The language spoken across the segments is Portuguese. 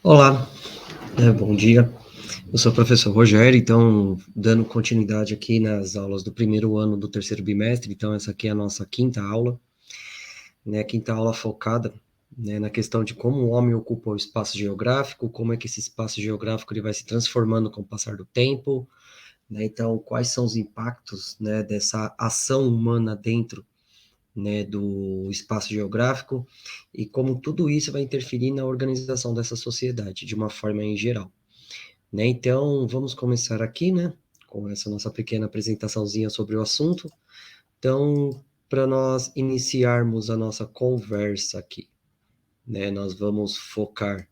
Olá, bom dia. Eu sou o professor Rogério, então, dando continuidade aqui nas aulas do primeiro ano do terceiro bimestre, então essa aqui é a nossa quinta aula, né, quinta aula focada, né, na questão de como o homem ocupa o espaço geográfico, como é que esse espaço geográfico ele vai se transformando com o passar do tempo, né, então quais são os impactos, né, dessa ação humana dentro, né, do espaço geográfico e como tudo isso vai interferir na organização dessa sociedade de uma forma em geral. Né? Então, vamos começar aqui, né, com essa nossa pequena apresentaçãozinha sobre o assunto. Então, para nós iniciarmos a nossa conversa aqui, né, nós vamos focar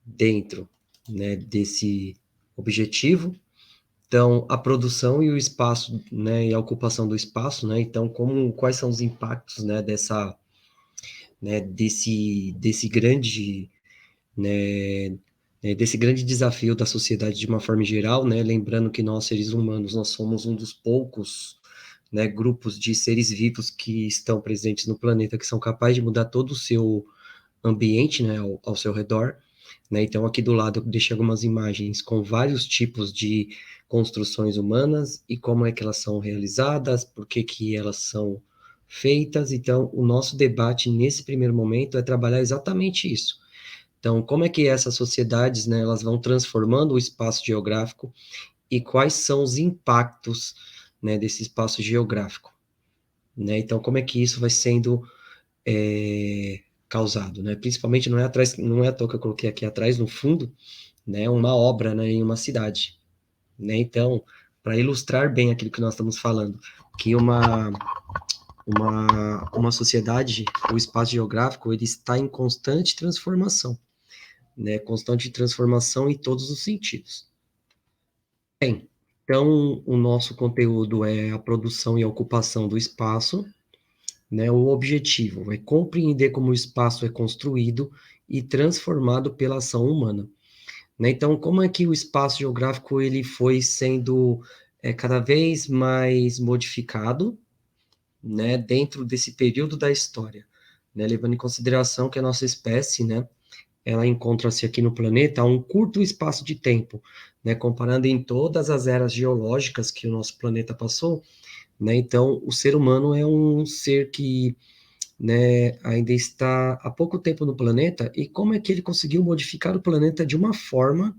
dentro, né, desse objetivo. Então, a produção e o espaço, né, e a ocupação do espaço, né, então, quais são os impactos, né, desse grande, né, desse grande desafio da sociedade de uma forma geral, né, lembrando que nós, seres humanos, nós somos um dos poucos, né, grupos de seres vivos que estão presentes no planeta, que são capazes de mudar todo o seu ambiente, né, ao seu redor, né, então aqui do lado eu deixei algumas imagens com vários tipos de construções humanas e como é que elas são realizadas, por que que elas são feitas, então o nosso debate nesse primeiro momento é trabalhar exatamente isso. Então, como é que essas sociedades, né, elas vão transformando o espaço geográfico e quais são os impactos, né, desse espaço geográfico, né? Então, como é que isso vai sendo causado, né? Principalmente não é atrás, não é à toa que eu coloquei aqui atrás no fundo, né, uma obra, né, em uma cidade, né? Então, para ilustrar bem aquilo que nós estamos falando, que uma sociedade, o espaço geográfico, ele está em constante transformação, né? Constante transformação em todos os sentidos. Bem, então o nosso conteúdo é a produção e a ocupação do espaço, né? O objetivo é compreender como o espaço é construído e transformado pela ação humana, né? Então, como é que o espaço geográfico ele foi sendo cada vez mais modificado, né? Dentro desse período da história, né? Levando em consideração que a nossa espécie, né? Ela encontra-se aqui no planeta há um curto espaço de tempo, né, comparando em todas as eras geológicas que o nosso planeta passou, né, então o ser humano é um ser que, né, ainda está há pouco tempo no planeta, e como é que ele conseguiu modificar o planeta de uma forma,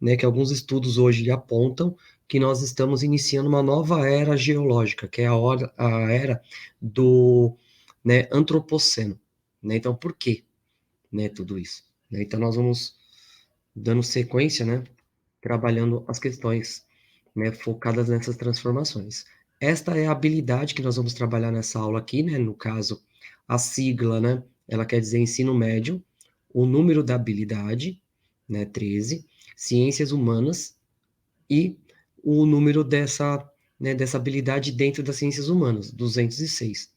né, que alguns estudos hoje apontam que nós estamos iniciando uma nova era geológica, que é a era do, né, antropoceno, né, então por quê? Né, tudo isso. Né? Então, nós vamos dando sequência, né, trabalhando as questões, né, focadas nessas transformações. Esta é a habilidade que nós vamos trabalhar nessa aula aqui, né, no caso, a sigla, né, ela quer dizer ensino médio, o número da habilidade, né, 13, ciências humanas e o número dessa, né, dessa habilidade dentro das ciências humanas, 206.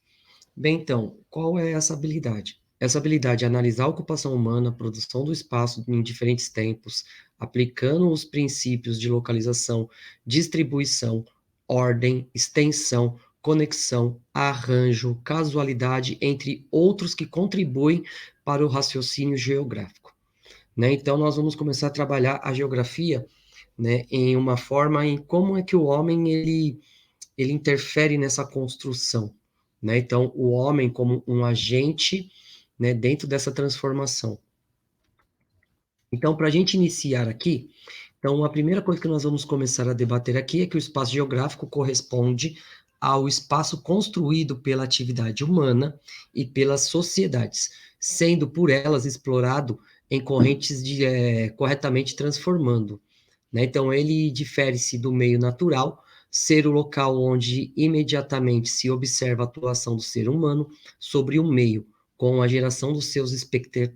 Bem, então, qual é essa habilidade? Essa habilidade é analisar a ocupação humana, a produção do espaço em diferentes tempos, aplicando os princípios de localização, distribuição, ordem, extensão, conexão, arranjo, casualidade, entre outros que contribuem para o raciocínio geográfico. Né? Então, nós vamos começar a trabalhar a geografia, né, em uma forma em como é que o homem ele interfere nessa construção, né? Então, o homem como um agente, né, dentro dessa transformação. Então, para a gente iniciar aqui, então a primeira coisa que nós vamos começar a debater aqui é que o espaço geográfico corresponde ao espaço construído pela atividade humana e pelas sociedades, sendo por elas explorado em correntes corretamente transformando, né? Então, ele difere-se do meio natural, ser o local onde imediatamente se observa a atuação do ser humano sobre o meio, com a geração dos seus,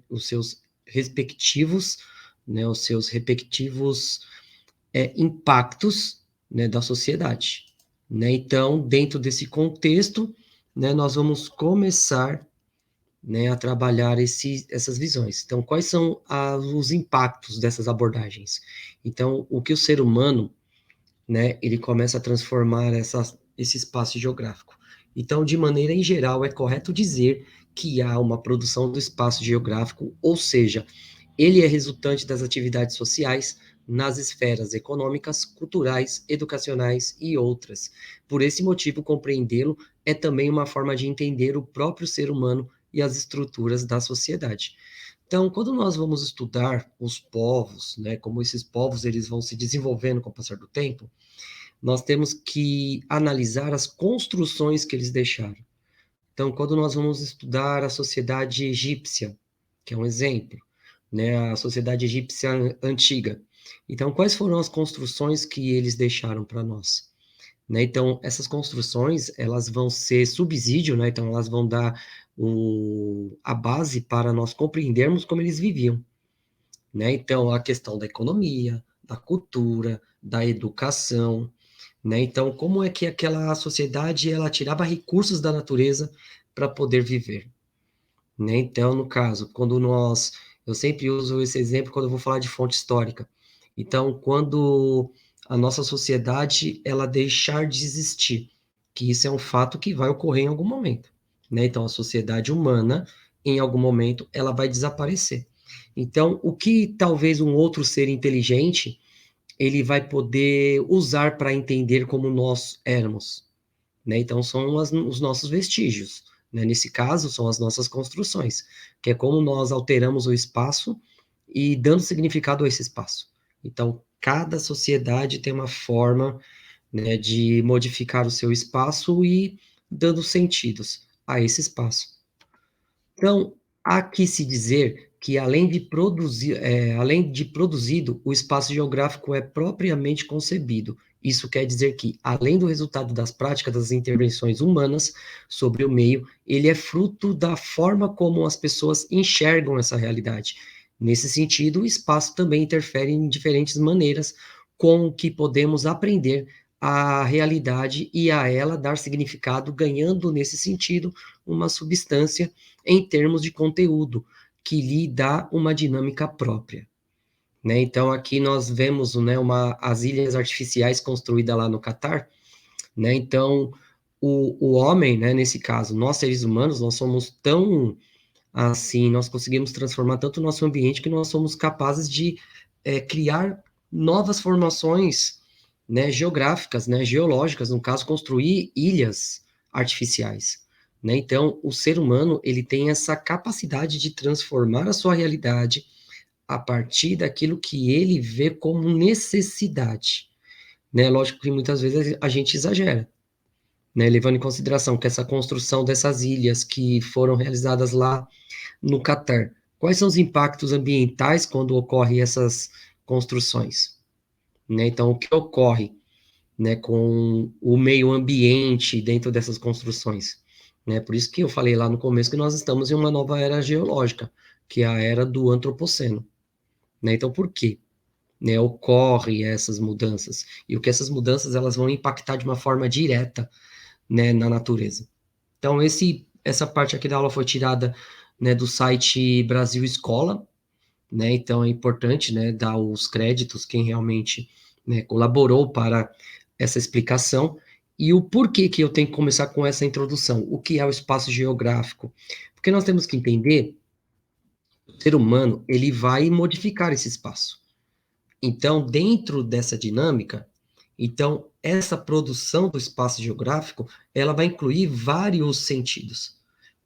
os seus respectivos, né, os seus respectivos impactos, né, da sociedade. Né? Então, dentro desse contexto, né, nós vamos começar, né, a trabalhar essas visões. Então, quais são os impactos dessas abordagens? Então, o que o ser humano, né, ele começa a transformar esse espaço geográfico. Então, de maneira em geral, é correto dizer que há uma produção do espaço geográfico, ou seja, Ele é resultante das atividades sociais nas esferas econômicas, culturais, educacionais e outras. Por esse motivo, compreendê-lo é também uma forma de entender o próprio ser humano e as estruturas da sociedade. Então, quando nós vamos estudar os povos, né, como esses povos eles vão se desenvolvendo com o passar do tempo, nós temos que analisar as construções que eles deixaram. Então, quando nós vamos estudar a sociedade egípcia, que é um exemplo, né, a sociedade egípcia antiga. Então, quais foram as construções que eles deixaram para nós? Né, então, essas construções, elas vão ser subsídio, né, então elas vão dar a base para nós compreendermos como eles viviam, né? Então, a questão da economia, da cultura, da educação, né? Então, como é que aquela sociedade ela tirava recursos da natureza para poder viver, né? Então, no caso, eu sempre uso esse exemplo quando eu vou falar de fonte histórica. Então, quando a nossa sociedade ela deixar de existir, que isso é um fato que vai ocorrer em algum momento, né? Então, a sociedade humana, em algum momento, ela vai desaparecer. Então, o que talvez um outro ser inteligente ele vai poder usar para entender como nós éramos, né? Então, são os nossos vestígios, né? Nesse caso, são as nossas construções, que é como nós alteramos o espaço e dando significado a esse espaço. Então, cada sociedade tem uma forma, né, de modificar o seu espaço e dando sentidos a esse espaço. Então, há que se dizer que além de produzido, o espaço geográfico é propriamente concebido. Isso quer dizer que, além do resultado das práticas das intervenções humanas sobre o meio, ele é fruto da forma como as pessoas enxergam essa realidade. Nesse sentido, o espaço também interfere em diferentes maneiras com que podemos aprender a realidade e a ela dar significado, ganhando, nesse sentido, uma substância em termos de conteúdo, que lhe dá uma dinâmica própria, né? Então, aqui nós vemos, né, as ilhas artificiais construídas lá no Catar, né? Então, o homem, né, nesse caso, nós seres humanos, nós somos tão, assim, nós conseguimos transformar tanto o nosso ambiente que nós somos capazes de criar novas formações, né, geográficas, né, geológicas, no caso, construir ilhas artificiais, né? Então, o ser humano, ele tem essa capacidade de transformar a sua realidade a partir daquilo que ele vê como necessidade, né? Lógico que muitas vezes a gente exagera, né, levando em consideração que essa construção dessas ilhas que foram realizadas lá no Catar, quais são os impactos ambientais quando ocorrem essas construções, né? Então, o que ocorre, né, com o meio ambiente dentro dessas construções, né? Por isso que eu falei lá no começo que nós estamos em uma nova era geológica, que é a era do antropoceno, né? Então, por quê? Né, ocorre essas mudanças e o que essas mudanças elas vão impactar de uma forma direta, né, na natureza. Então, essa parte aqui da aula foi tirada, né, do site Brasil Escola, né? Então é importante, né, dar os créditos quem realmente, né, colaborou para essa explicação e o porquê que eu tenho que começar com essa introdução. O que é o espaço geográfico? Porque nós temos que entender que o ser humano ele vai modificar esse espaço. Então, dentro dessa dinâmica, então essa produção do espaço geográfico, ela vai incluir vários sentidos.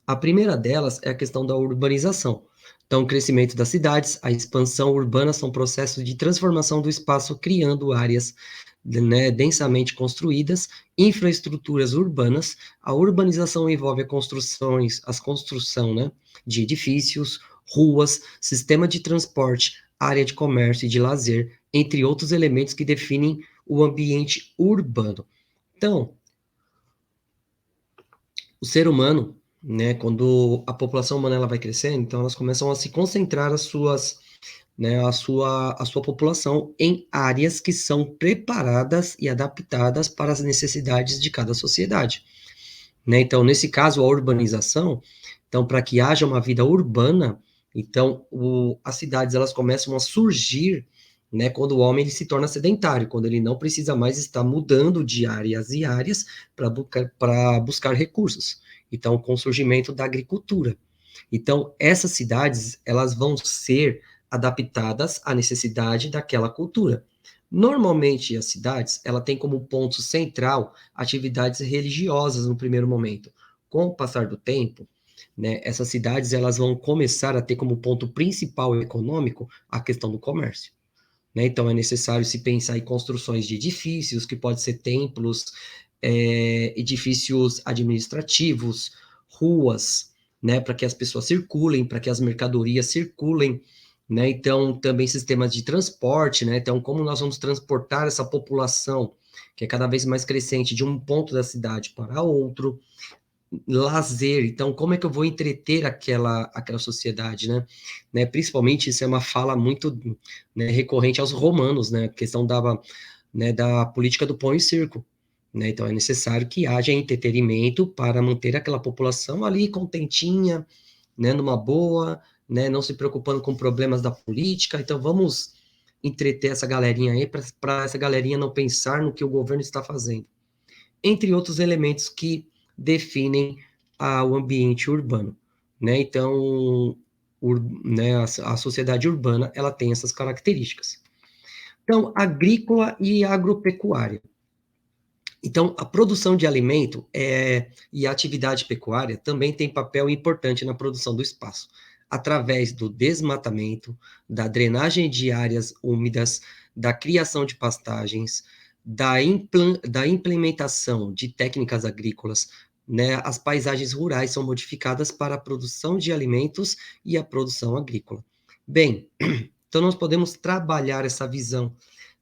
A primeira delas é a questão da urbanização. Então, o crescimento das cidades, a expansão urbana são processos de transformação do espaço, criando áreas, né, densamente construídas, infraestruturas urbanas. A urbanização envolve as construção, né, de edifícios, ruas, sistema de transporte, área de comércio e de lazer, entre outros elementos que definem o ambiente urbano. Então, o ser humano, né, quando a população humana ela vai crescendo, então elas começam a se concentrar né, a sua população em áreas que são preparadas e adaptadas para as necessidades de cada sociedade, né? Então, nesse caso, a urbanização, então, para que haja uma vida urbana, então, as cidades elas começam a surgir, né, quando o homem ele se torna sedentário, quando ele não precisa mais estar mudando de áreas e áreas para buscar recursos. Então, com o surgimento da agricultura. Então, essas cidades, elas vão ser adaptadas à necessidade daquela cultura. Normalmente, as cidades, ela tem como ponto central atividades religiosas no primeiro momento. Com o passar do tempo, né, essas cidades elas vão começar a ter como ponto principal econômico a questão do comércio. Né? Então, é necessário se pensar em construções de edifícios, que podem ser templos, edifícios administrativos, ruas, né, para que as pessoas circulem, para que as mercadorias circulem, né? Então, também sistemas de transporte, né? Então, como nós vamos transportar essa população, que é cada vez mais crescente, de um ponto da cidade para outro, lazer, então como é que eu vou entreter aquela sociedade, né? Principalmente isso é uma fala muito, né, recorrente aos romanos, né? A questão da política do pão e circo, né? Então é necessário que haja entretenimento para manter aquela população ali contentinha, né, numa boa, né, não se preocupando com problemas da política. Então vamos entreter essa galerinha aí para essa galerinha não pensar no que o governo está fazendo, entre outros elementos que definem o ambiente urbano, né? Então, né, a sociedade urbana, ela tem essas características. Então, agrícola e agropecuária. Então, a produção de alimento e a atividade pecuária também tem papel importante na produção do espaço, através do desmatamento, da drenagem de áreas úmidas, da criação de pastagens, da implementação de técnicas agrícolas, né? As paisagens rurais são modificadas para a produção de alimentos e a produção agrícola. Bem, então nós podemos trabalhar essa visão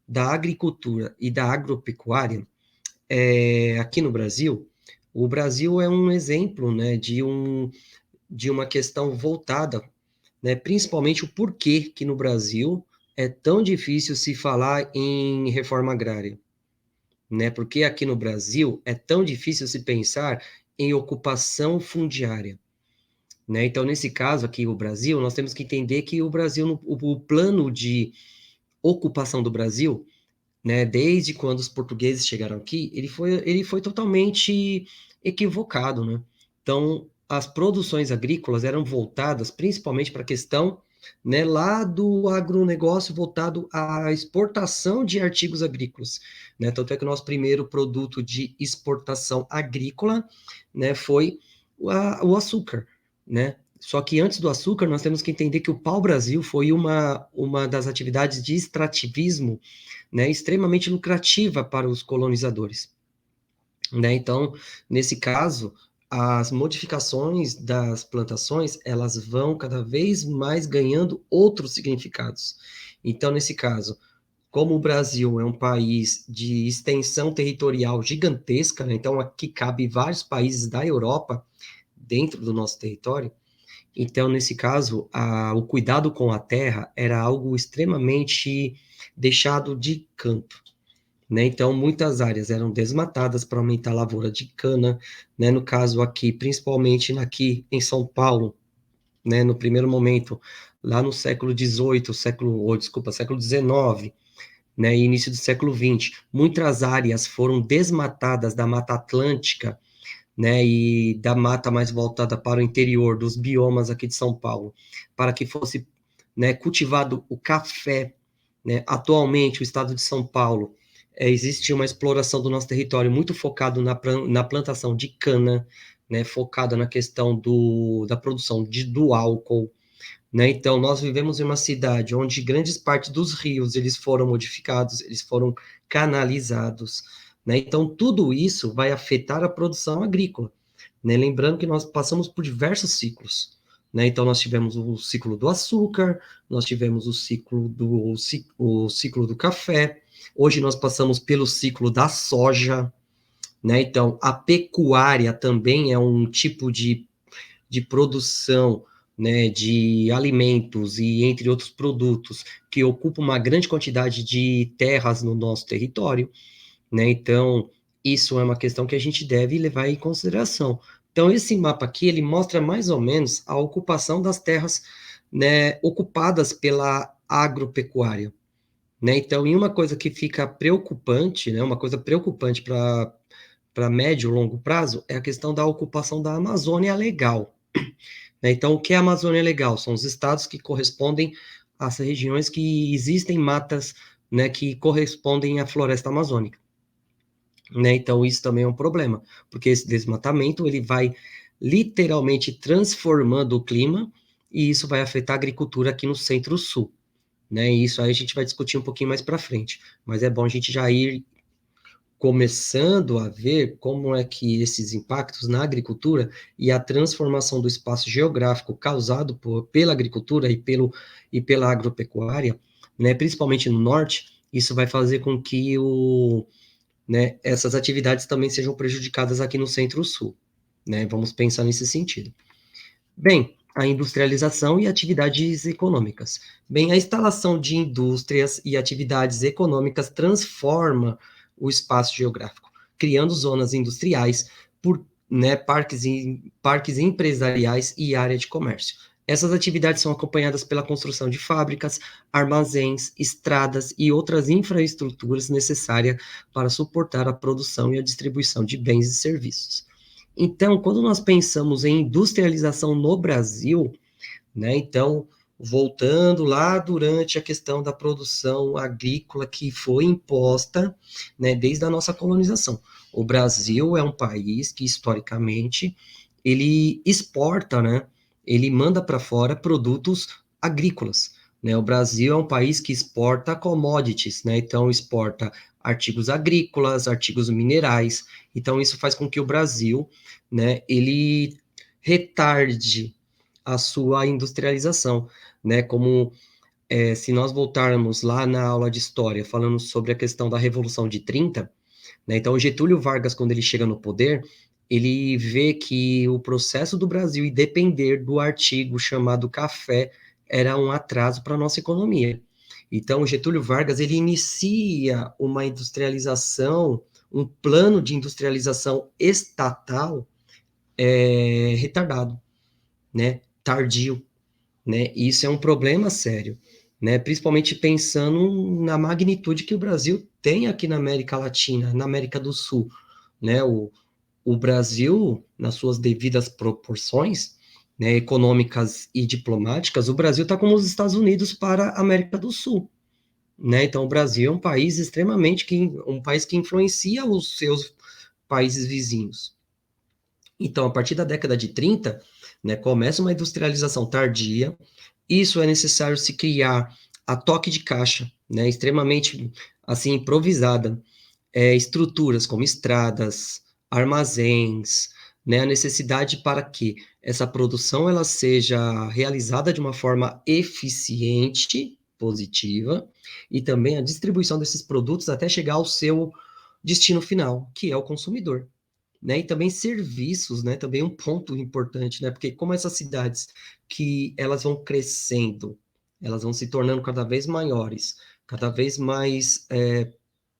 da agricultura e da agropecuária aqui no Brasil. O Brasil é um exemplo, né, de uma questão voltada, né, principalmente o porquê que no Brasil é tão difícil se falar em reforma agrária, né? Porque aqui no Brasil é tão difícil se pensar em ocupação fundiária, né? Então, nesse caso aqui, o Brasil, nós temos que entender que o Brasil, o plano de ocupação do Brasil, né, desde quando os portugueses chegaram aqui, ele foi totalmente equivocado, né? Então, as produções agrícolas eram voltadas principalmente para a questão, né, lá do agronegócio voltado à exportação de artigos agrícolas, né? Tanto é que o nosso primeiro produto de exportação agrícola, né, foi o açúcar, né? Só que antes do açúcar, nós temos que entender que o pau-brasil foi uma das atividades de extrativismo, né, extremamente lucrativa para os colonizadores, né? Então, nesse caso, as modificações das plantações, elas vão cada vez mais ganhando outros significados. Então, nesse caso, como o Brasil é um país de extensão territorial gigantesca, né? Então aqui cabe vários países da Europa dentro do nosso território. Então, nesse caso, o cuidado com a terra era algo extremamente deixado de canto, né? Então, muitas áreas eram desmatadas para aumentar a lavoura de cana, né? No caso aqui, principalmente aqui em São Paulo, né? No primeiro momento, lá no século XVIII, século XIX, né? E início do século XX, muitas áreas foram desmatadas da Mata Atlântica, né, e da mata mais voltada para o interior, dos biomas aqui de São Paulo, para que fosse, né, cultivado o café, né? Atualmente, o estado de São Paulo, existe uma exploração do nosso território muito focado na plantação de cana, né, focada na questão da produção do álcool, né? Então, nós vivemos em uma cidade onde grandes partes dos rios eles foram modificados, eles foram canalizados, né? Então, tudo isso vai afetar a produção agrícola, né? Lembrando que nós passamos por diversos ciclos, né? Então, nós tivemos o ciclo do açúcar, nós tivemos o ciclo do café, hoje nós passamos pelo ciclo da soja, né? Então, a pecuária também é um tipo de produção, né, de alimentos e entre outros produtos que ocupa uma grande quantidade de terras no nosso território, né? Então, isso é uma questão que a gente deve levar em consideração. Então, esse mapa aqui, ele mostra mais ou menos a ocupação das terras, né, ocupadas pela agropecuária, né? Então, e uma coisa que fica preocupante, né, uma coisa preocupante para médio e longo prazo é a questão da ocupação da Amazônia legal, né? Então, o que é a Amazônia legal? São os estados que correspondem as regiões que existem matas, né, que correspondem à floresta amazônica, né? Então isso também é um problema, porque esse desmatamento ele vai literalmente transformando o clima e isso vai afetar a agricultura aqui no Centro-Sul, né? E isso aí a gente vai discutir um pouquinho mais para frente, mas é bom a gente já ir começando a ver como é que esses impactos na agricultura e a transformação do espaço geográfico causado pela agricultura e pela agropecuária, né, principalmente no norte, isso vai fazer com que né, essas atividades também sejam prejudicadas aqui no centro-sul, né? Vamos pensar nesse sentido. Bem, a industrialização e atividades econômicas. Bem, a instalação de indústrias e atividades econômicas transforma o espaço geográfico, criando zonas industriais por, né, parques empresariais e área de comércio. Essas atividades são acompanhadas pela construção de fábricas, armazéns, estradas e outras infraestruturas necessárias para suportar a produção e a distribuição de bens e serviços. Então, quando nós pensamos em industrialização no Brasil, né, então, voltando lá durante a questão da produção agrícola que foi imposta, né, desde a nossa colonização. O Brasil é um país que, historicamente, ele exporta, né, ele manda para fora produtos agrícolas, né, o Brasil é um país que exporta commodities, né, então exporta artigos agrícolas, artigos minerais, então isso faz com que o Brasil, né, ele retarde a sua industrialização, né? Como se nós voltarmos lá na aula de história, falando sobre a questão da Revolução de 30, né? Então, Getúlio Vargas, quando ele chega no poder, ele vê que o processo do Brasil e depender do artigo chamado café era um atraso para a nossa economia. Então, Getúlio Vargas, ele inicia uma industrialização, um plano de industrialização estatal retardado, né? Tardio, né? E isso é um problema sério, né? Principalmente pensando na magnitude que o Brasil tem aqui na América Latina, na América do Sul, né? O Brasil, nas suas devidas proporções, né, econômicas e diplomáticas, o Brasil está como os Estados Unidos para a América do Sul, né? Então, o Brasil é um país um país que influencia os seus países vizinhos. Então, a partir da década de 30, né, começa uma industrialização tardia. Isso é necessário se criar a toque de caixa, né, extremamente assim improvisada, estruturas como estradas, armazéns, né, a necessidade para que essa produção ela seja realizada de uma forma eficiente, positiva, e também a distribuição desses produtos até chegar ao seu destino final, que é o consumidor, né? E também serviços, né? Também um ponto importante, né? Porque como essas cidades que elas vão crescendo, elas vão se tornando cada vez maiores, cada vez mais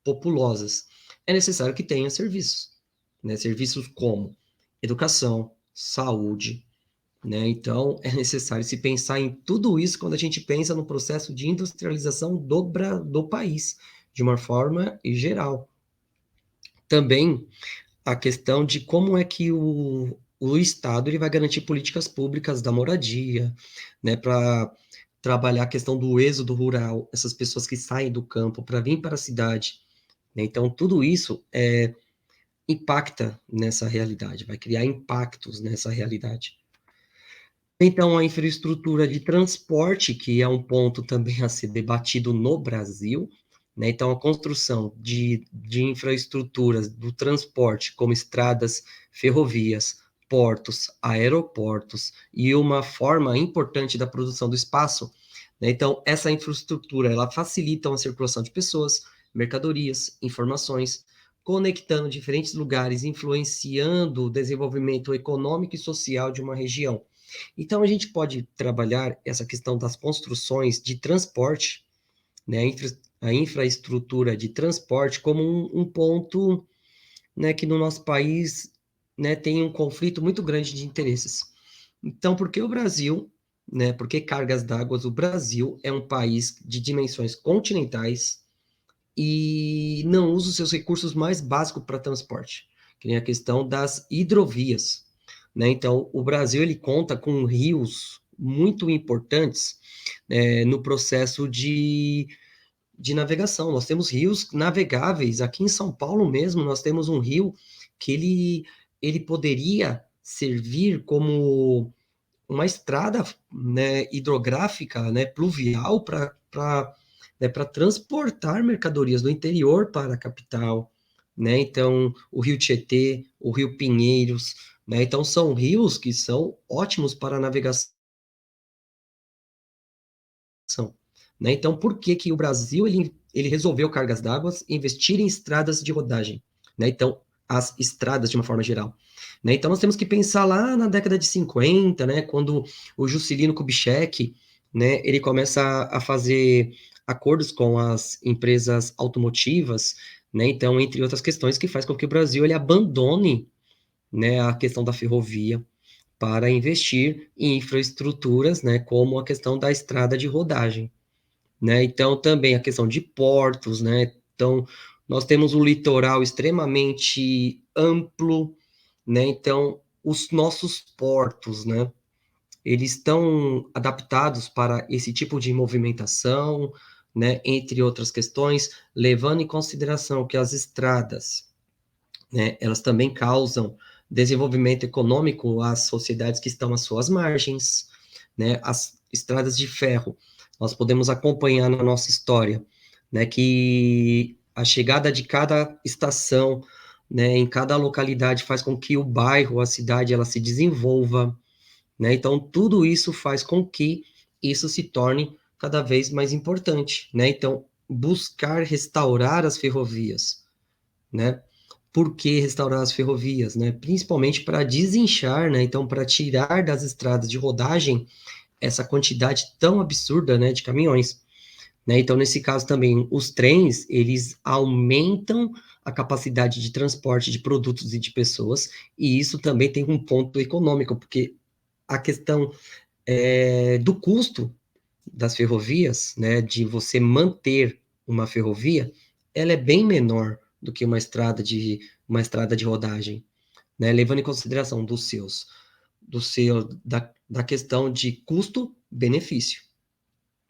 populosas, é necessário que tenha serviços, né? Serviços como educação, saúde, né? Então é necessário se pensar em tudo isso quando a gente pensa no processo de industrialização do país, de uma forma geral. Também a questão de como é que o Estado ele vai garantir políticas públicas da moradia, né, para trabalhar a questão do êxodo rural, essas pessoas que saem do campo para vir para a cidade, né? Então, tudo isso impacta nessa realidade, vai criar impactos nessa realidade. Então, a infraestrutura de transporte, que é um ponto também a ser debatido no Brasil, né? Então, a construção de infraestruturas do transporte, como estradas, ferrovias, portos, aeroportos, e uma forma importante da produção do espaço, né? Então, essa infraestrutura, ela facilita a circulação de pessoas, mercadorias, informações, conectando diferentes lugares, influenciando o desenvolvimento econômico e social de uma região. Então, a gente pode trabalhar essa questão das construções de transporte, né, a infraestrutura de transporte, como um ponto, né, que no nosso país, né, tem um conflito muito grande de interesses. Então, por que o Brasil, né, por que cargas d'água? O Brasil é um país de dimensões continentais e não usa os seus recursos mais básicos para transporte, que nem a questão das hidrovias, né? Então, o Brasil ele conta com rios, muito importantes no processo de navegação. Nós temos rios navegáveis. Aqui em São Paulo mesmo, nós temos um rio que ele poderia servir como uma estrada, né, hidrográfica, né, pluvial para transportar mercadorias do interior para a capital, né? Então, o Rio Tietê, o Rio Pinheiros, né? Então, são rios que são ótimos para a navegação, né? Então, por que que o Brasil ele resolveu cargas d'água investir em estradas de rodagem, né? Então, as estradas de uma forma geral, né? Então, nós temos que pensar lá na década de 50, né? Quando o Juscelino Kubitschek, né? Ele começa a fazer acordos com as empresas automotivas, né? Então, entre outras questões, que faz com que o Brasil ele abandone, né, a questão da ferrovia para investir em infraestruturas, né? Como a questão da estrada de rodagem, né? Então, também a questão de portos, né? Então, nós temos um litoral extremamente amplo, né? Então, os nossos portos, né? Eles estão adaptados para esse tipo de movimentação, né? Entre outras questões, levando em consideração que as estradas, né? Elas também causam desenvolvimento econômico às sociedades que estão às suas margens, né? As estradas de ferro, nós podemos acompanhar na nossa história, né? Que a chegada de cada estação, né? Em cada localidade faz com que o bairro, a cidade, ela se desenvolva, né? Então tudo isso faz com que isso se torne cada vez mais importante, né? Então buscar restaurar as ferrovias, né? Por que restaurar as ferrovias, né? Principalmente para desinchar, né? Então, para tirar das estradas de rodagem essa quantidade tão absurda, né, de caminhões, né? Então, nesse caso também, os trens, eles aumentam a capacidade de transporte de produtos e de pessoas, e isso também tem um ponto econômico, porque a questão do custo das ferrovias, né, de você manter uma ferrovia, ela é bem menor do que uma estrada de rodagem, né, levando em consideração da questão de custo-benefício,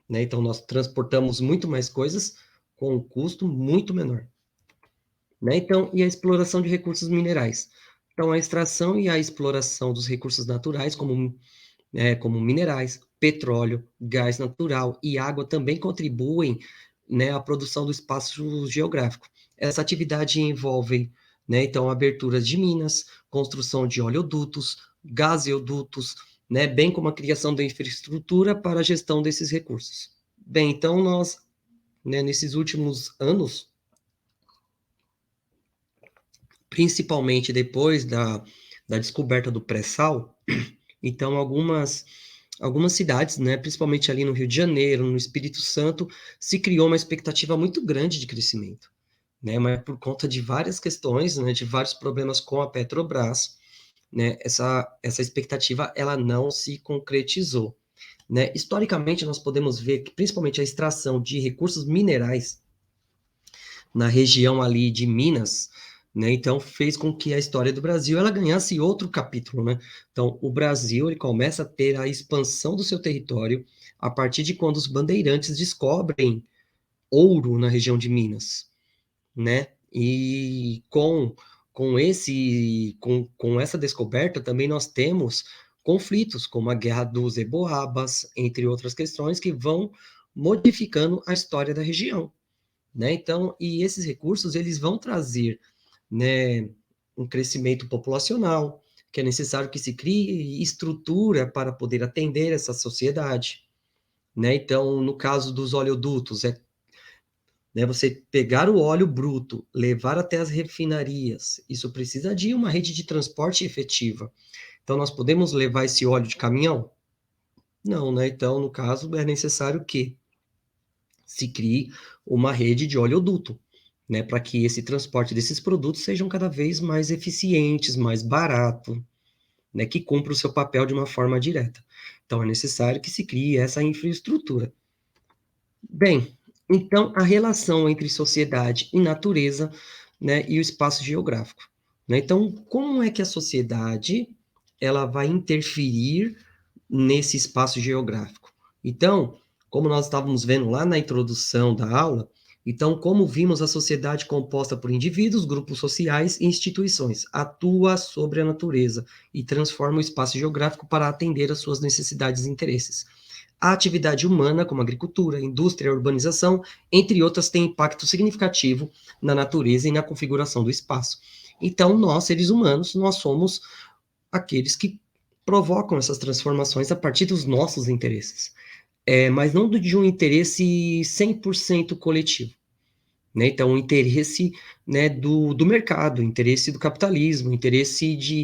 né? Então nós transportamos muito mais coisas com um custo muito menor, né? Então, e a exploração de recursos minerais. Então, a extração e a exploração dos recursos naturais, como minerais, petróleo, gás natural e água também contribuem, né, à produção do espaço geográfico. Essa atividade envolve, né, então, aberturas de minas, construção de oleodutos, gasodutos, né, bem como a criação da infraestrutura para a gestão desses recursos. Bem, então nós, né, nesses últimos anos, principalmente depois da descoberta do pré-sal, então algumas cidades, né, principalmente ali no Rio de Janeiro, no Espírito Santo, se criou uma expectativa muito grande de crescimento, né, mas por conta de várias questões, né, de vários problemas com a Petrobras, né, essa expectativa ela não se concretizou, né. Historicamente, nós podemos ver que principalmente a extração de recursos minerais na região ali de Minas, né, então fez com que a história do Brasil ela ganhasse outro capítulo, né? Então, o Brasil ele começa a ter a expansão do seu território a partir de quando os bandeirantes descobrem ouro na região de Minas, né? E com essa descoberta também nós temos conflitos, como a Guerra dos Eboabas, entre outras questões que vão modificando a história da região, né? Então, e esses recursos eles vão trazer, né, um crescimento populacional, que é necessário que se crie estrutura para poder atender essa sociedade, né? Então, no caso dos oleodutos, né, você pegar o óleo bruto, levar até as refinarias, isso precisa de uma rede de transporte efetiva. Então, nós podemos levar esse óleo de caminhão? Não, né? Então, no caso, é necessário que se crie uma rede de oleoduto, né, para que esse transporte desses produtos sejam cada vez mais eficientes, mais barato, né, que cumpra o seu papel de uma forma direta. Então, é necessário que se crie essa infraestrutura. Bem, então, a relação entre sociedade e natureza, né, e o espaço geográfico, né? Então, como é que a sociedade ela vai interferir, nesse espaço geográfico. Então, como nós estávamos vendo lá na introdução da aula, então, como vimos a sociedade composta por indivíduos, grupos sociais e instituições, atua sobre a natureza e transforma o espaço geográfico para atender às suas necessidades e interesses. A atividade humana, como agricultura, indústria, urbanização, entre outras, tem impacto significativo na natureza e na configuração do espaço. Então, nós, seres humanos, nós somos aqueles que provocam essas transformações a partir dos nossos interesses, mas não de um interesse 100% coletivo. Né? Então, o interesse, né, do mercado, interesse do capitalismo, interesses,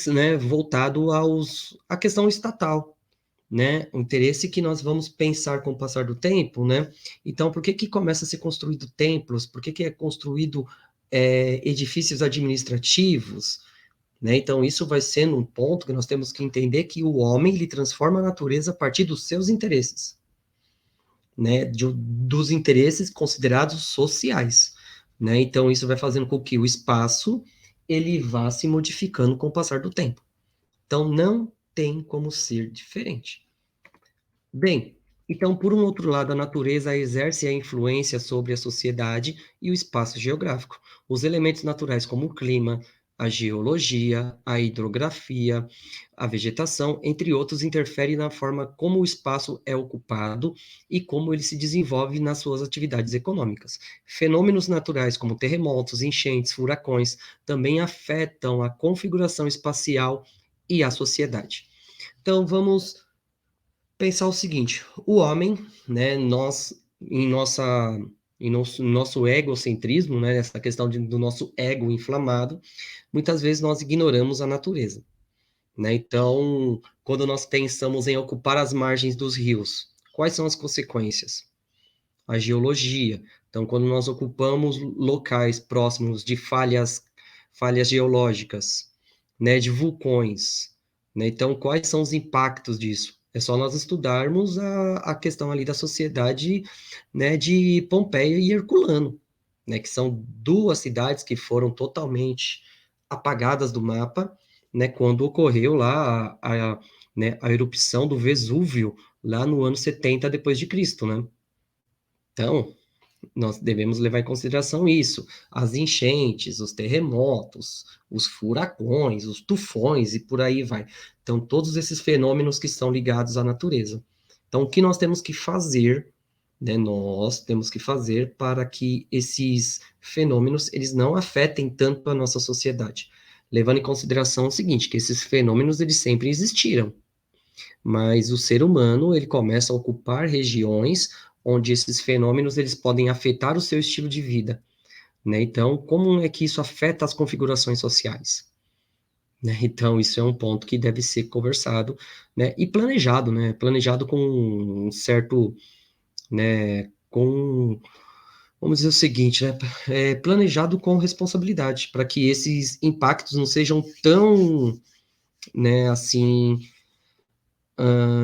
né, voltado à questão estatal, né? O interesse que nós vamos pensar com o passar do tempo, né? Então, por que que começa a ser construído templos? Por que que é construído edifícios administrativos? Né? Então, isso vai ser um ponto que nós temos que entender que o homem ele transforma a natureza a partir dos seus interesses, né? Dos interesses considerados sociais. Né? Então, isso vai fazendo com que o espaço ele vá se modificando com o passar do tempo. Então, não tem como ser diferente. Bem, então, por um outro lado, a natureza exerce a influência sobre a sociedade e o espaço geográfico. Os elementos naturais, como o clima, a geologia, a hidrografia, a vegetação, entre outros, interferem na forma como o espaço é ocupado e como ele se desenvolve nas suas atividades econômicas. Fenômenos naturais, como terremotos, enchentes, furacões, também afetam a configuração espacial e a sociedade. Então, vamos pensar o seguinte: o homem, né, nós, em nosso egocentrismo, né, essa questão do nosso ego inflamado, muitas vezes nós ignoramos a natureza, né? Então, quando nós pensamos em ocupar as margens dos rios, quais são as consequências? A geologia. Então, quando nós ocupamos locais próximos de falhas geológicas, né, de vulcões, né? Então, quais são os impactos disso? É só nós estudarmos a questão ali da sociedade, né, de Pompeia e Herculano, né, que são duas cidades que foram totalmente apagadas do mapa, né, quando ocorreu lá né, a erupção do Vesúvio, lá no ano 70 depois de Cristo, né? Então, nós devemos levar em consideração isso, as enchentes, os terremotos, os furacões, os tufões e por aí vai. Então, todos esses fenômenos que estão ligados à natureza. Então, o que nós temos que fazer, né, nós temos que fazer para que esses fenômenos eles não afetem tanto a nossa sociedade, levando em consideração o seguinte, que esses fenômenos eles sempre existiram, mas o ser humano ele começa a ocupar regiões onde esses fenômenos eles podem afetar o seu estilo de vida, né? Então, como é que isso afeta as configurações sociais? Né? Então, isso é um ponto que deve ser conversado, né? E planejado, né? Planejado com um certo, né? Vamos dizer o seguinte, né? Planejado com responsabilidade, para que esses impactos não sejam tão, né? Assim,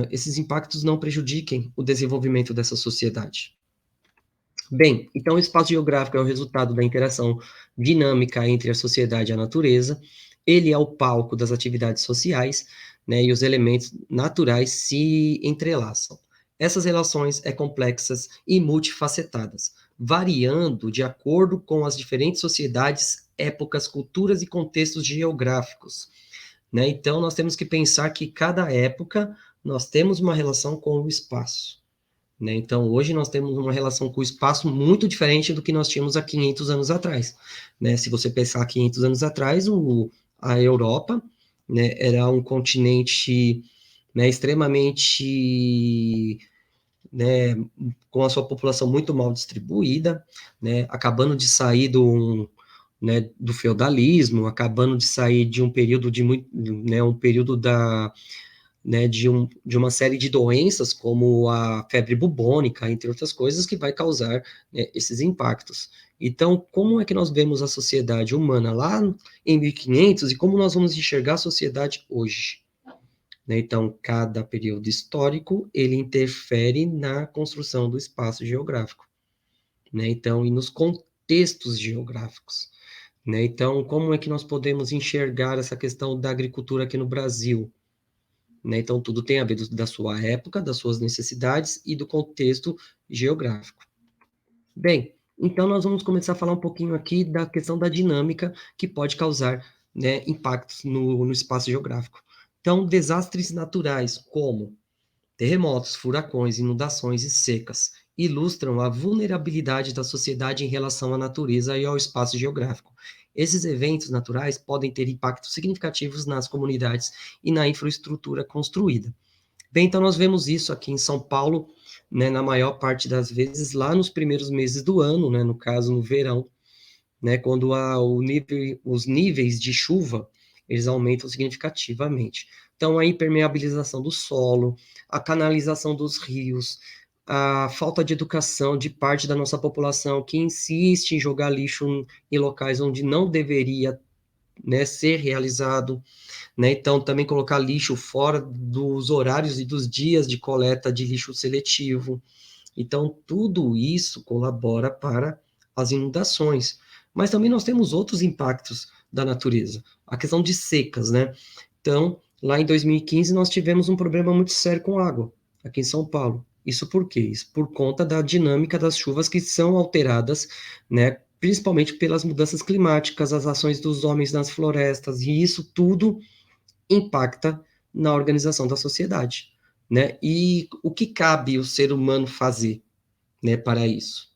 esses impactos não prejudiquem o desenvolvimento dessa sociedade. Bem, então o espaço geográfico é o resultado da interação dinâmica entre a sociedade e a natureza, ele é o palco das atividades sociais, né, e os elementos naturais se entrelaçam. Essas relações é complexas e multifacetadas, variando de acordo com as diferentes sociedades, épocas, culturas e contextos geográficos. Né? Então, nós temos que pensar que cada época nós temos uma relação com o espaço. Né? Então, hoje nós temos uma relação com o espaço muito diferente do que nós tínhamos há 500 anos atrás. Né? Se você pensar 500 anos atrás, a Europa, né, era um continente, né, extremamente, né, com a sua população muito mal distribuída, né, acabando de sair né, do feudalismo, acabando de sair de um período de muito, né, um período né, de uma série de doenças, como a febre bubônica, entre outras coisas, que vai causar, né, esses impactos. Então, como é que nós vemos a sociedade humana lá em 1500 e como nós vamos enxergar a sociedade hoje? Né? Então, cada período histórico, ele interfere na construção do espaço geográfico. Né? Então, e nos contextos geográficos. Né? Então, como é que nós podemos enxergar essa questão da agricultura aqui no Brasil? né? Então, tudo tem a ver da sua época, das suas necessidades e do contexto geográfico. Bem, então nós vamos começar a falar um pouquinho aqui da questão da dinâmica que pode causar, né, impactos no espaço geográfico. Então, desastres naturais como terremotos, furacões, inundações e secas ilustram a vulnerabilidade da sociedade em relação à natureza e ao espaço geográfico. Esses eventos naturais podem ter impactos significativos nas comunidades e na infraestrutura construída. Bem, então nós vemos isso aqui em São Paulo, né, na maior parte das vezes, lá nos primeiros meses do ano, né, no caso no verão, né, quando os níveis de chuva, eles aumentam significativamente. Então, a impermeabilização do solo, a canalização dos rios, a falta de educação de parte da nossa população que insiste em jogar lixo em locais onde não deveria, né, ser realizado, né? Então, também colocar lixo fora dos horários e dos dias de coleta de lixo seletivo. Então, tudo isso colabora para as inundações. Mas também nós temos outros impactos da natureza. A questão de secas, né? Então, lá em 2015, nós tivemos um problema muito sério com água, aqui em São Paulo. Isso por quê? Isso por conta da dinâmica das chuvas que são alteradas, né? Principalmente pelas mudanças climáticas, as ações dos homens nas florestas, e isso tudo impacta na organização da sociedade, né? E o que cabe o ser humano fazer, né, para isso?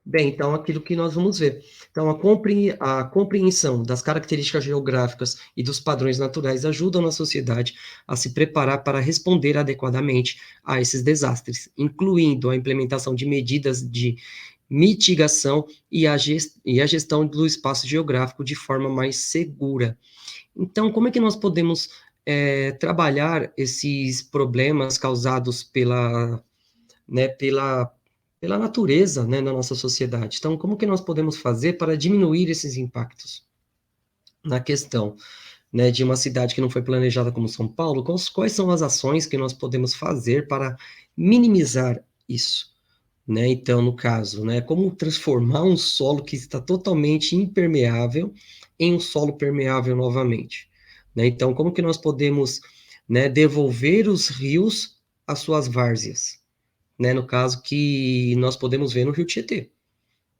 Bem, então aquilo que nós vamos ver. Então, a compreensão das características geográficas e dos padrões naturais ajudam a sociedade a se preparar para responder adequadamente a esses desastres, incluindo a implementação de medidas de mitigação e a gestão do espaço geográfico de forma mais segura. Então, como é que nós podemos trabalhar esses problemas causados né, pela natureza, né, na nossa sociedade? Então, como que nós podemos fazer para diminuir esses impactos? Na questão, né, de uma cidade que não foi planejada como São Paulo, quais são as ações que nós podemos fazer para minimizar isso? Né? Então, no caso, né, como transformar um solo que está totalmente impermeável em um solo permeável novamente? Né? Então, como que nós podemos, né, devolver os rios às suas várzeas? Né? No caso que nós podemos ver no Rio Tietê.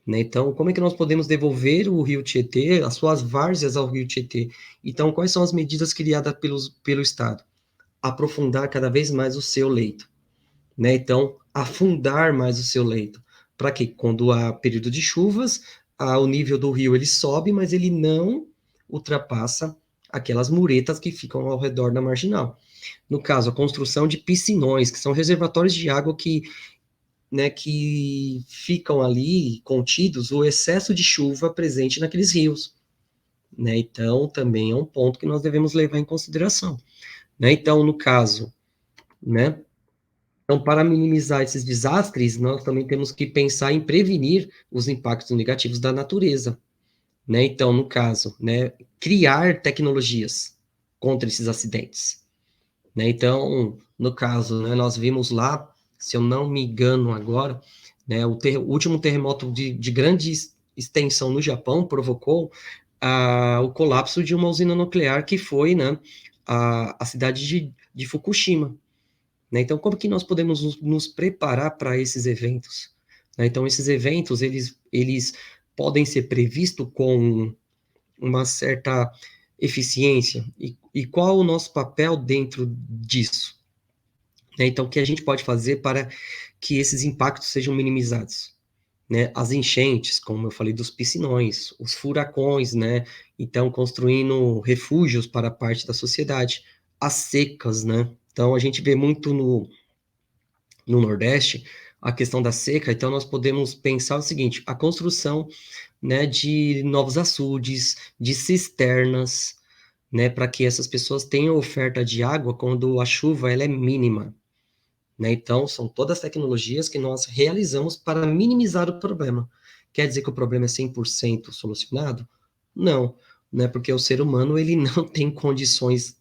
Né? Então, como é que nós podemos devolver o Rio Tietê, as suas várzeas ao Rio Tietê? Então, quais são as medidas criadas pelo Estado? Aprofundar cada vez mais o seu leito, né? Então, afundar mais o seu leito. Para que quando há período de chuvas, o nível do rio ele sobe, mas ele não ultrapassa aquelas muretas que ficam ao redor da marginal. No caso, a construção de piscinões, que são reservatórios de água que, né, que ficam ali contidos o excesso de chuva presente naqueles rios. Né? Então, também é um ponto que nós devemos levar em consideração. Né? Então, no caso, né, então, para minimizar esses desastres, nós também temos que pensar em prevenir os impactos negativos da natureza, né? Então, no caso, né, criar tecnologias contra esses acidentes, né? Então, no caso, né, nós vimos lá, se eu não me engano agora, né, o último terremoto de grande extensão no Japão provocou o colapso de uma usina nuclear que foi, né, a cidade de Fukushima. Né? Então, como que nós podemos nos preparar para esses eventos? Né? Então, esses eventos, eles podem ser previstos com uma certa eficiência. E qual o nosso papel dentro disso? Né? Então, o que a gente pode fazer para que esses impactos sejam minimizados? Né? As enchentes, como eu falei, dos piscinões, os furacões, né? Então, construindo refúgios para parte da sociedade, as secas, né? Então, a gente vê muito no Nordeste, a questão da seca, então nós podemos pensar o seguinte, a construção, né, de novos açudes, de cisternas, né, para que essas pessoas tenham oferta de água quando a chuva ela é mínima, né? Então, são todas tecnologias que nós realizamos para minimizar o problema. Quer dizer que o problema é 100% solucionado? Não, né, porque o ser humano ele não tem condições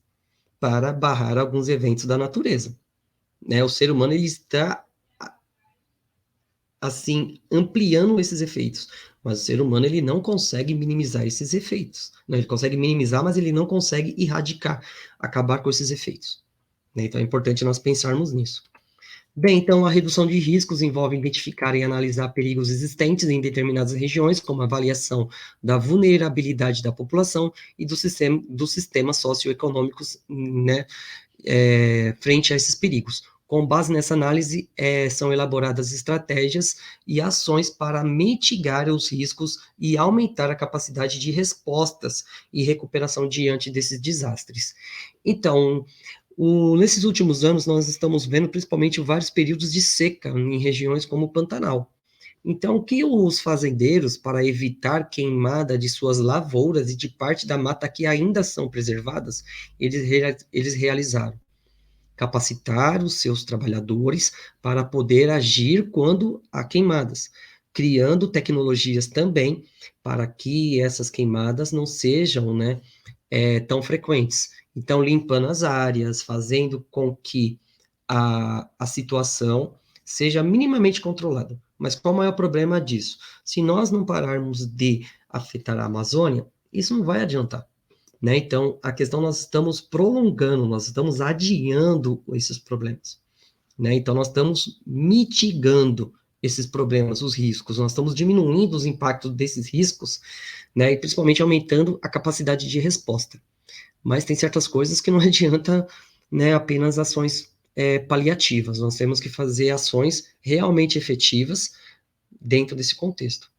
para barrar alguns eventos da natureza, né? O ser humano ele está assim, ampliando esses efeitos. Mas o ser humano, ele não consegue minimizar esses efeitos. Né? Ele consegue minimizar, mas ele não consegue erradicar, acabar com esses efeitos. né? Então é importante nós pensarmos nisso. Bem, então a redução de riscos envolve identificar e analisar perigos existentes em determinadas regiões, como a avaliação da vulnerabilidade da população e dos sistemas socioeconômicos, né, frente a esses perigos. Com base nessa análise, são elaboradas estratégias e ações para mitigar os riscos e aumentar a capacidade de respostas e recuperação diante desses desastres. Então, nesses últimos anos, nós estamos vendo principalmente vários períodos de seca em regiões como o Pantanal. Então, o que os fazendeiros, para evitar queimada de suas lavouras e de parte da mata que ainda são preservadas, eles realizaram? Capacitar os seus trabalhadores para poder agir quando há queimadas, criando tecnologias também para que essas queimadas não sejam, né, tão frequentes. Então, limpando as áreas, fazendo com que a situação seja minimamente controlada. Mas qual é o problema disso? Se nós não pararmos de afetar a Amazônia, isso não vai adiantar. Né? Então, a questão nós estamos prolongando, nós estamos adiando esses problemas. Né? Então, nós estamos mitigando esses problemas, os riscos, nós estamos diminuindo os impactos desses riscos, né? E principalmente aumentando a capacidade de resposta. Mas tem certas coisas que não adianta, né, apenas ações paliativas, nós temos que fazer ações realmente efetivas dentro desse contexto.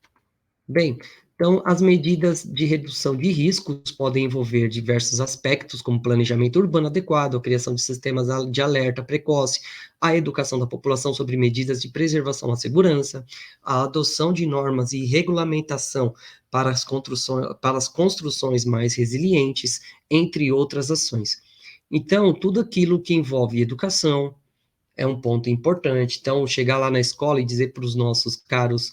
Bem, então as medidas de redução de riscos podem envolver diversos aspectos, como planejamento urbano adequado, a criação de sistemas de alerta precoce, a educação da população sobre medidas de preservação à segurança, a adoção de normas e regulamentação para as construções mais resilientes, entre outras ações. Então, tudo aquilo que envolve educação é um ponto importante. Então, chegar lá na escola e dizer para os nossos caros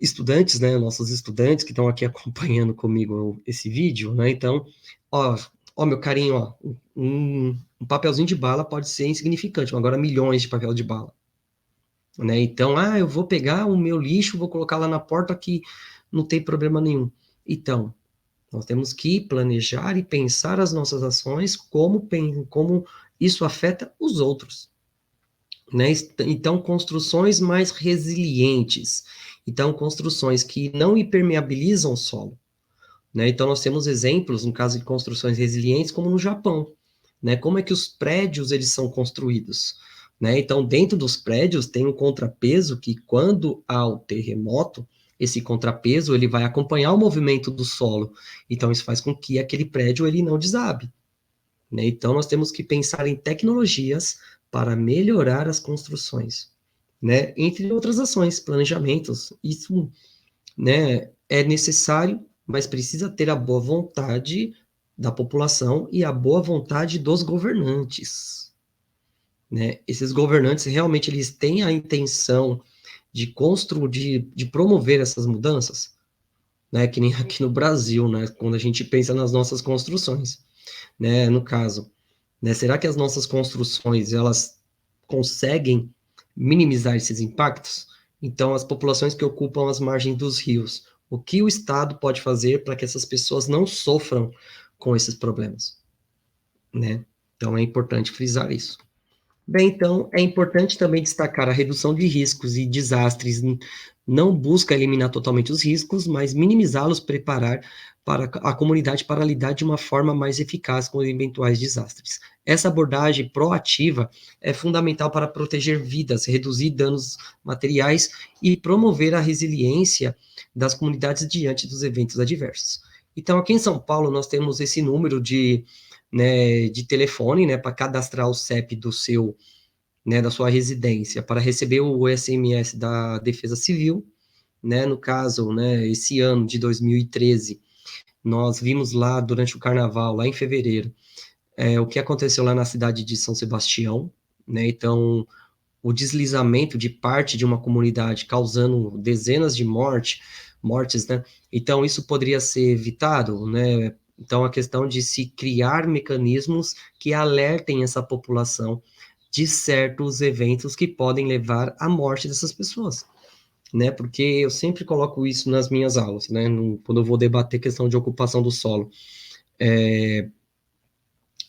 estudantes, né, nossos estudantes que estão aqui acompanhando comigo esse vídeo, né, então, ó meu carinho, ó, um papelzinho de bala pode ser insignificante, agora milhões de papel de bala, né, então, eu vou pegar o meu lixo, vou colocar lá na porta que não tem problema nenhum. Então, nós temos que planejar e pensar as nossas ações como isso afeta os outros, né? Então, construções mais resilientes. Então, construções que não impermeabilizam o solo, né? Então, nós temos exemplos, no caso de construções resilientes, como no Japão, né? Como é que os prédios, eles são construídos, né? Então, dentro dos prédios tem um contrapeso que, quando há o terremoto, esse contrapeso, ele vai acompanhar o movimento do solo. Então, isso faz com que aquele prédio, ele não desabe, né? Então, nós temos que pensar em tecnologias para melhorar as construções, né? Entre outras ações, planejamentos. Isso, né, é necessário, mas precisa ter a boa vontade da população e a boa vontade dos governantes, né? Esses governantes realmente eles têm a intenção de construir, de promover essas mudanças, né? Que nem aqui no Brasil, né? Quando a gente pensa nas nossas construções, né? No caso, né? Será que as nossas construções, elas conseguem minimizar esses impactos? Então, as populações que ocupam as margens dos rios, o que o Estado pode fazer para que essas pessoas não sofram com esses problemas, né? Então, é importante frisar isso. Bem, então, é importante também destacar a redução de riscos e desastres. Não busca eliminar totalmente os riscos, mas minimizá-los, preparar para a comunidade para lidar de uma forma mais eficaz com eventuais desastres. Essa abordagem proativa é fundamental para proteger vidas, reduzir danos materiais e promover a resiliência das comunidades diante dos eventos adversos. Então, aqui em São Paulo, nós temos esse número de, né, de telefone, né, para cadastrar o CEP do seu, né, da sua residência, para receber o SMS da Defesa Civil, né, no caso, né, esse ano de 2013, nós vimos lá durante o Carnaval, lá em fevereiro, o que aconteceu lá na cidade de São Sebastião, né, então, o deslizamento de parte de uma comunidade causando dezenas de mortes, né, então isso poderia ser evitado, né, então a questão de se criar mecanismos que alertem essa população de certos eventos que podem levar à morte dessas pessoas, né? Porque eu sempre coloco isso nas minhas aulas, né? Quando eu vou debater questão de ocupação do solo.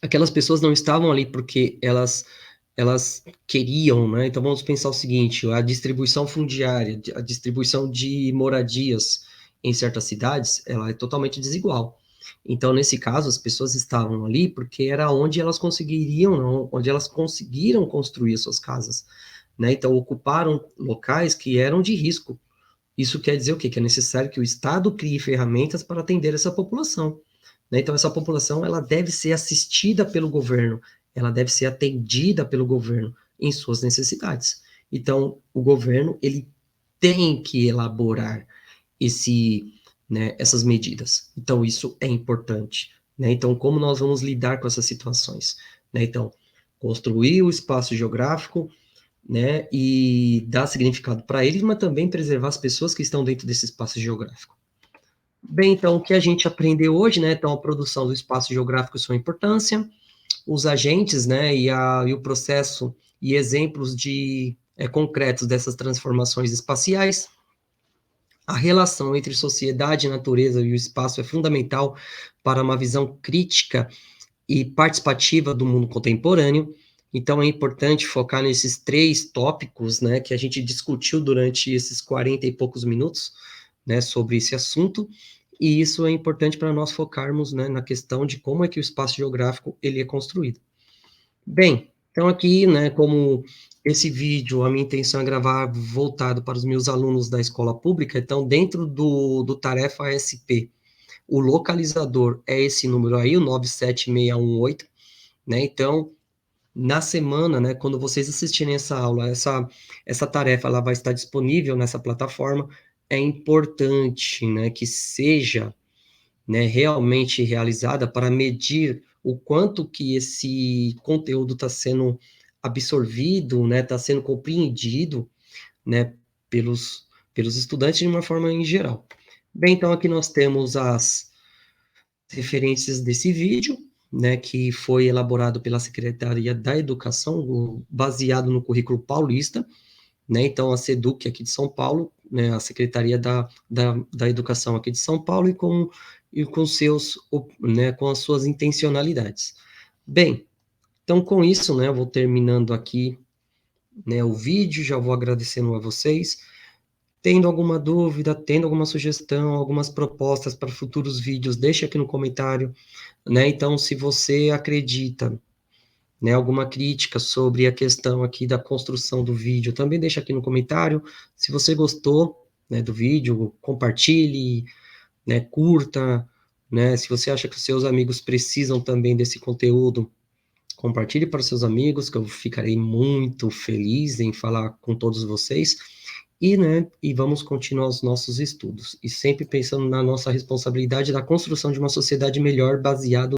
aquelas pessoas não estavam ali porque elas queriam, né? Então vamos pensar o seguinte: a distribuição fundiária, a distribuição de moradias em certas cidades, ela é totalmente desigual. Então, nesse caso, as pessoas estavam ali porque era onde elas conseguiriam, não, onde elas conseguiram construir as suas casas, né? Então, ocuparam locais que eram de risco. Isso quer dizer o quê? Que é necessário que o Estado crie ferramentas para atender essa população, né? Então, essa população ela deve ser assistida pelo governo, ela deve ser atendida pelo governo em suas necessidades. Então, o governo ele tem que elaborar esse, né, essas medidas. Então, isso é importante, né? Então, como nós vamos lidar com essas situações, né? Então, construir o espaço geográfico, né, e dar significado para eles, mas também preservar as pessoas que estão dentro desse espaço geográfico. Bem, então, o que a gente aprendeu hoje, né, então, a produção do espaço geográfico e sua importância, os agentes, né, e o processo e exemplos de concretos dessas transformações espaciais, a relação entre sociedade, natureza e o espaço é fundamental para uma visão crítica e participativa do mundo contemporâneo. Então, é importante focar nesses 3 tópicos, né, que a gente discutiu durante esses 40 e poucos minutos, né, sobre esse assunto, e isso é importante para nós focarmos, né, na questão de como é que o espaço geográfico ele é construído. Bem, então aqui, né, como esse vídeo, a minha intenção é gravar voltado para os meus alunos da escola pública, então dentro do tarefa SP, o localizador é esse número aí, o 97618, né, então na semana, né, quando vocês assistirem essa aula, essa tarefa, ela vai estar disponível nessa plataforma, é importante, né, que seja, né, realmente realizada para medir o quanto que esse conteúdo está sendo absorvido, né, está sendo compreendido, né, pelos estudantes de uma forma em geral. Bem, então aqui nós temos as referências desse vídeo, né, que foi elaborado pela Secretaria da Educação, baseado no currículo paulista, né, então a SEDUC aqui de São Paulo, né, a Secretaria da Educação aqui de São Paulo e com seus, né, com as suas intencionalidades. Bem, então com isso, né, eu vou terminando aqui, né, o vídeo, já vou agradecendo a vocês. Tendo alguma dúvida, tendo alguma sugestão, algumas propostas para futuros vídeos, deixe aqui no comentário, né? Então, se você acredita, né, alguma crítica sobre a questão aqui da construção do vídeo, também deixa aqui no comentário. Se você gostou, né, do vídeo, compartilhe, né, curta, né? Se você acha que os seus amigos precisam também desse conteúdo, compartilhe para os seus amigos, que eu ficarei muito feliz em falar com todos vocês. E, né, e vamos continuar os nossos estudos, e sempre pensando na nossa responsabilidade da construção de uma sociedade melhor baseado